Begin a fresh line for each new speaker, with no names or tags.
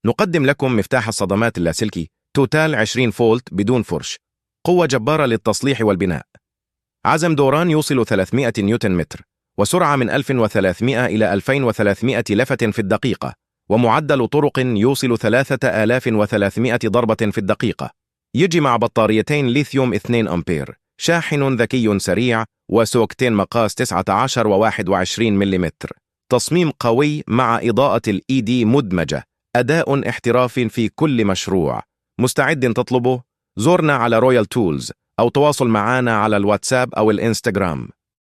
نقدم لكم مفتاح الصدمات اللاسلكي توتال 20 فولت بدون فرش، قوة جبارة للتصليح والبناء، عزم دوران يوصل 300 نيوتن متر، وسرعة من 1300 إلى 2300 لفة في الدقيقة، ومعدل طرق يوصل 3300 ضربة في الدقيقة. يجي مع بطاريتين ليثيوم 2 أمبير، شاحن ذكي سريع، وسوكتين مقاس 19 و21 ملم. تصميم قوي مع إضاءة LED مدمجة، أداء احترافي في كل مشروع. مستعد تطلبه؟ زورنا على رويال تولز أو تواصل معنا على الواتساب أو الإنستغرام.